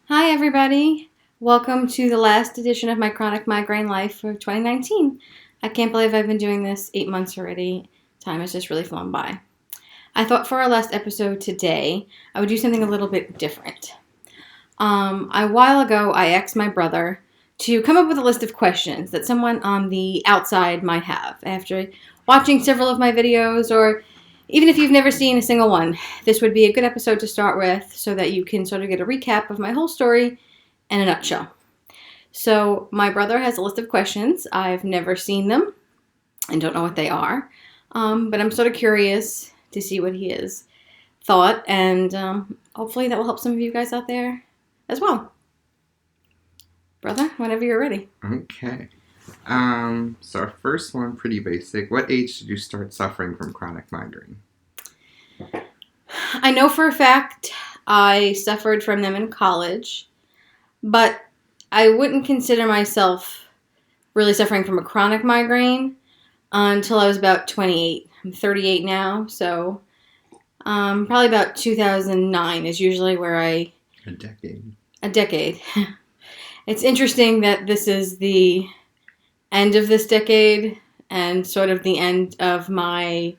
Hi, everybody. Welcome to the last edition of my chronic migraine life for 2019. I can't believe I've been doing this 8 months already. Time has just really flown by. I thought for our last episode today, I would do something a little bit different. A while ago, I asked my brother to come up with a list of questions that someone on the outside might have after watching several of my videos, or even if you've never seen a single one. This would be a good episode to start with so that you can sort of get a recap of my whole story in a nutshell. So my brother has a list of questions. I've never seen them and don't know what they are, but I'm sort of curious to see what he has thought, and hopefully that will help some of you guys out there as well. Brother, whenever you're ready. Okay. So our first one, pretty basic. What age did you start suffering from chronic migraine? I know for a fact I suffered from them in college, but I wouldn't consider myself really suffering from a chronic migraine until I was about 28. I'm 38 now, so probably about 2009 is usually where A decade. A decade. It's interesting that this is the end of this decade and sort of the end of I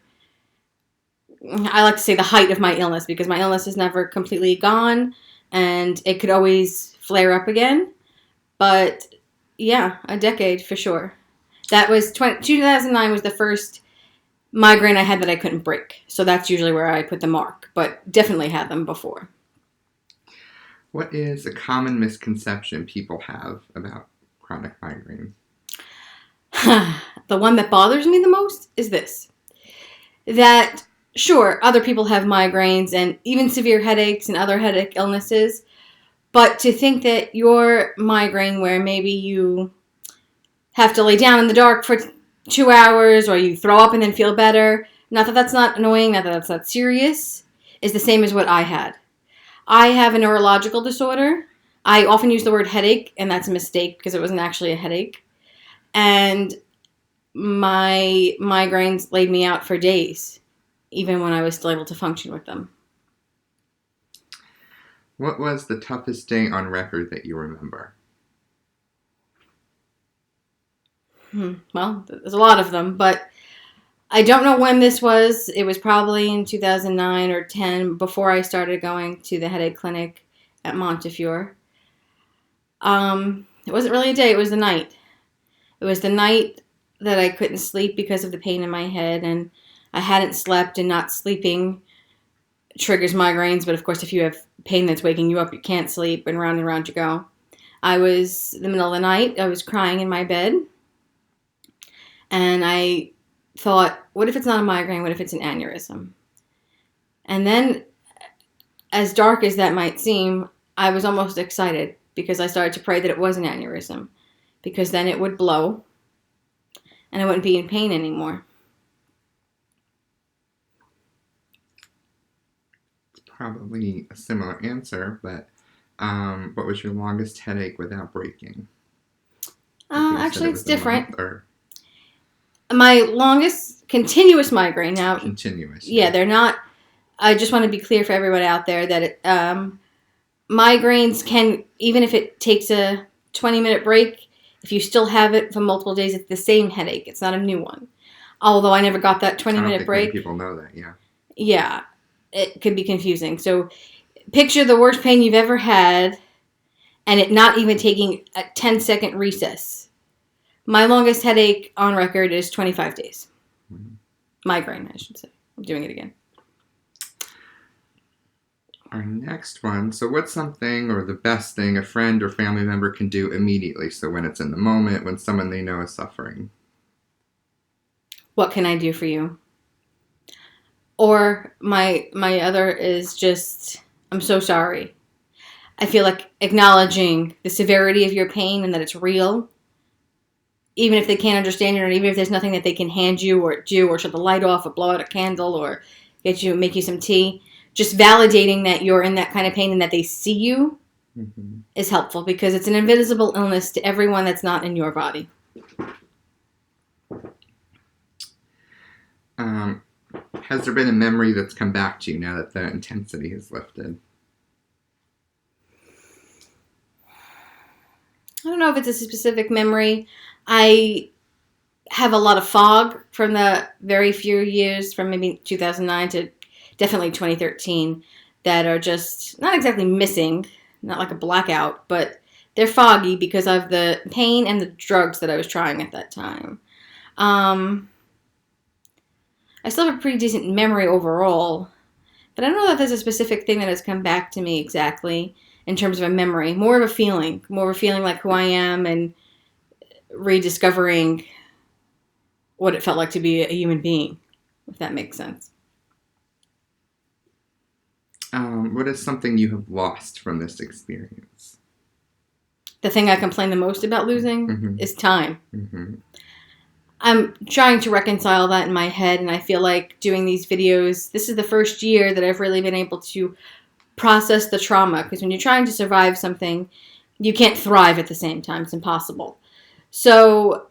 like to say the height of my illness, because my illness is never completely gone and it could always flare up again. But yeah, a decade for sure. That was 2009 was the first migraine I had that I couldn't break. So that's usually where I put the mark, but definitely had them before. What is a common misconception people have about chronic migraine? The one that bothers me the most is this. That, sure, other people have migraines and even severe headaches and other headache illnesses, but to think that your migraine, where maybe you have to lay down in the dark for 2 hours or you throw up and then feel better, not that that's not annoying, not that that's not serious, is the same as what I had. I have a neurological disorder. I often use the word headache, and that's a mistake because it wasn't actually a headache. And my migraines laid me out for days, even when I was still able to function with them. What was the toughest day on record that you remember? Well, there's a lot of them, but I don't know when this was. It was probably in 2009 or 10, before I started going to the headache clinic at Montefiore. It wasn't really a day, it was the night. It was the night that I couldn't sleep because of the pain in my head, and I hadn't slept, and not sleeping triggers migraines, but of course if you have pain that's waking you up, you can't sleep, and round you go. I was in the middle of the night, I was crying in my bed, and I thought, what if it's not a migraine? What if it's an aneurysm? And then, as dark as that might seem, I was almost excited because I started to pray that it was an aneurysm, because then it would blow and I wouldn't be in pain anymore. It's probably a similar answer, but what was your longest headache without breaking? Actually, it's different. Or my longest continuous migraine now. Continuous. Yeah, they're not. I just want to be clear for everyone out there that migraines can, even if it takes a 20-minute break, if you still have it for multiple days, it's the same headache. It's not a new one. Although I never got that 20-minute break. Many people know that, yeah. Yeah, it could be confusing. So picture the worst pain you've ever had and it not even taking a 10-second recess. My longest headache on record is 25 days. Mm-hmm. Migraine, I should say. I'm doing it again. Our next one. So what's something or the best thing a friend or family member can do immediately? So when it's in the moment, when someone they know is suffering. What can I do for you? Or my other is just, I'm so sorry. I feel like acknowledging the severity of your pain and that it's real, even if they can't understand it, or even if there's nothing that they can hand you or do, or shut the light off or blow out a candle or make you some tea. Just validating that you're in that kind of pain and that they see you is helpful, because it's an invisible illness to everyone that's not in your body. Has there been a memory that's come back to you now that the intensity has lifted? don't know if it's a specific memory. I have a lot of fog from the very few years from maybe 2009 to definitely 2013 that are just not exactly missing, not like a blackout, but they're foggy because of the pain and the drugs that I was trying at that time. I still have a pretty decent memory overall, but I don't know that there's a specific thing that has come back to me exactly in terms of a memory. More of a feeling like who I am and rediscovering what it felt like to be a human being, if that makes sense. What is something you have lost from this experience? The thing I complain the most about losing Mm-hmm. is time. Mm-hmm. I'm trying to reconcile that in my head, and I feel like doing these videos, this is the first year that I've really been able to process the trauma, because when you're trying to survive something, you can't thrive at the same time. It's impossible. So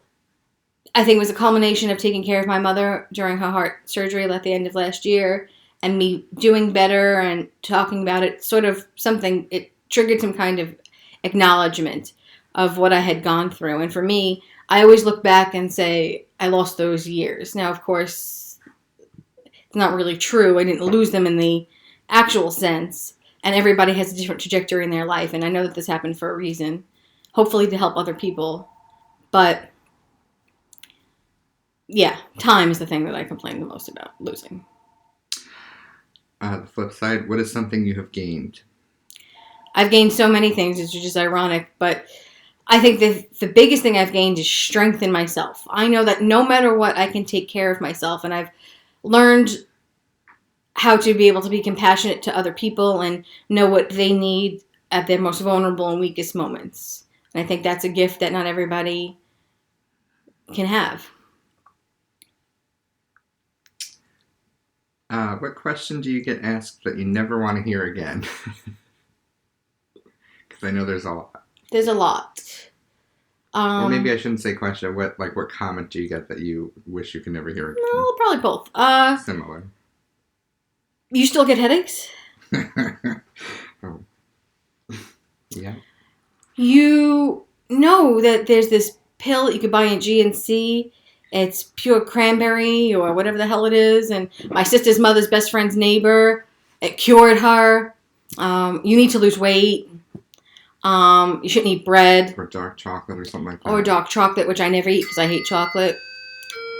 I think it was a culmination of taking care of my mother during her heart surgery at the end of last year, and me doing better and talking about it, sort of something, it triggered some kind of acknowledgement of what I had gone through. And for me, I always look back and say, I lost those years. Now, of course, it's not really true. I didn't lose them in the actual sense. And everybody has a different trajectory in their life. And I know that this happened for a reason, hopefully to help other people. But yeah, time is the thing that I complain the most about losing. The flip side, what is something you have gained? I've gained so many things, which is just ironic, but I think the biggest thing I've gained is strength in myself. I know that no matter what, I can take care of myself, and I've learned how to be able to be compassionate to other people and know what they need at their most vulnerable and weakest moments. And I think that's a gift that not everybody can have. What question do you get asked that you never want to hear again? Because I know there's a lot. There's a lot. Or maybe I shouldn't say question. What comment do you get that you wish you could never hear again? No, probably both. Similar. You still get headaches? Oh. Yeah. You know that there's this pill that you could buy in GNC. It's pure cranberry or whatever the hell it is. And my sister's mother's best friend's neighbor, it cured her. You need to lose weight. You shouldn't eat bread. Or dark chocolate or something like that. Or dark chocolate, which I never eat because I hate chocolate.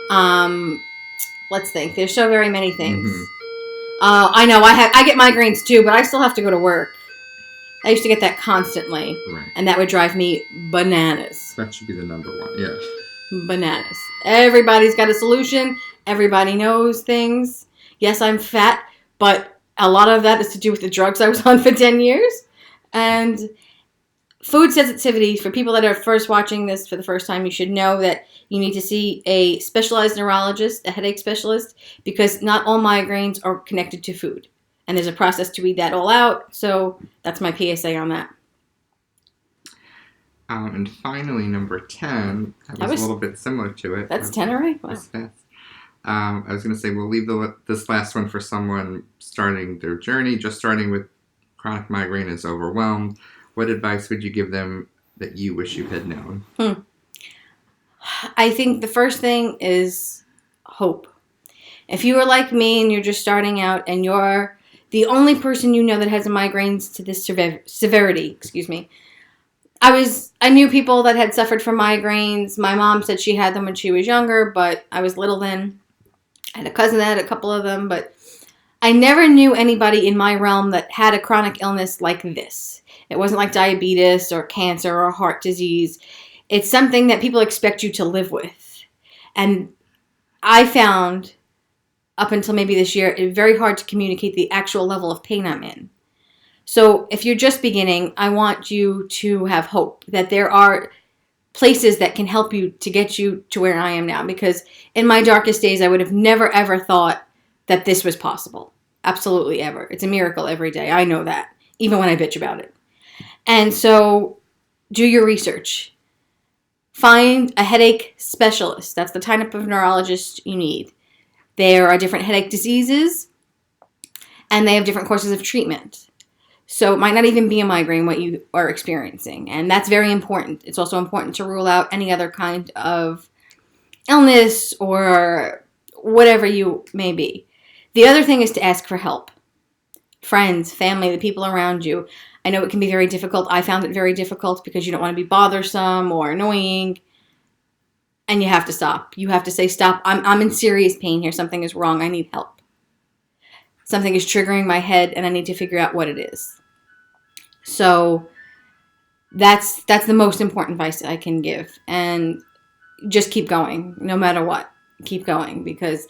Let's think. There's so very many things. Mm-hmm. I know I get migraines too, but I still have to go to work. I used to get that constantly. Right. And that would drive me bananas. That should be the number one. Yeah. Bananas. Everybody's got a solution. Everybody knows things. Yes, I'm fat, but a lot of that is to do with the drugs I was on for 10 years. And food sensitivity, for people that are first watching this for the first time, you should know that you need to see a specialized neurologist, a headache specialist, because not all migraines are connected to food. And there's a process to weed that all out. So that's my PSA on that. And finally, number 10, that was a little bit similar to it. That's 10 already? Wow. That's fast. I was going to say, we'll leave this last one for someone starting their journey, just starting with chronic migraine, is overwhelmed. What advice would you give them that you wish you had known? I think the first thing is hope. If you are like me and you're just starting out and you're the only person you know that has a migraines to this severity, I knew people that had suffered from migraines. My mom said she had them when she was younger, but I was little then. I had a cousin that had a couple of them, but I never knew anybody in my realm that had a chronic illness like this. It wasn't like diabetes or cancer or heart disease. It's something that people expect you to live with. And I found, up until maybe this year, it very hard to communicate the actual level of pain I'm in. So if you're just beginning, I want you to have hope that there are places that can help you to get you to where I am now. Because in my darkest days, I would have never, ever thought that this was possible. Absolutely ever. It's a miracle every day. I know that, even when I bitch about it. And so do your research. Find a headache specialist. That's the type of neurologist you need. There are different headache diseases, and they have different courses of treatment. So it might not even be a migraine what you are experiencing. And that's very important. It's also important to rule out any other kind of illness or whatever you may be. The other thing is to ask for help. Friends, family, the people around you. I know it can be very difficult. I found it very difficult because you don't want to be bothersome or annoying. And you have to stop. You have to say, stop. I'm in serious pain here. Something is wrong. I need help. Something is triggering my head and I need to figure out what it is. So that's the most important advice I can give. And just keep going, no matter what. Keep going, because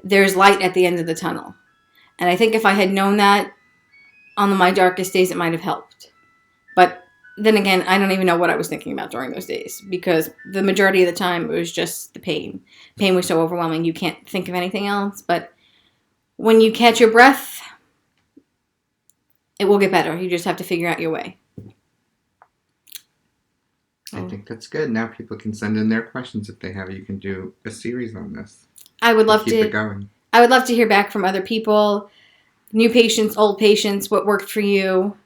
there's light at the end of the tunnel. And I think if I had known that on my darkest days, it might have helped. But then again, I don't even know what I was thinking about during those days, because the majority of the time it was just the pain. Pain was so overwhelming, you can't think of anything else. But when you catch your breath, it will get better. You just have to figure out your way. I think that's good. Now people can send in their questions if they have. You can do a series on this. I would love keep to it going. I would love to hear back from other people, new patients, old patients, what worked for you.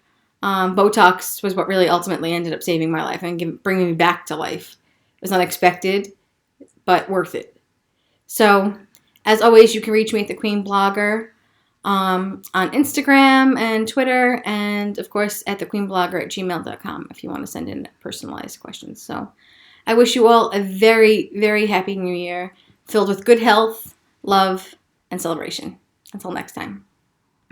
Botox was what really ultimately ended up saving my life and bringing me back to life. It was unexpected, but worth it. So, as always, you can reach me at the Queen Blogger on Instagram and Twitter, and of course at thequeenblogger@gmail.com if you want to send in personalized questions. So, I wish you all a very, very happy new year, filled with good health, love, and celebration. Until next time.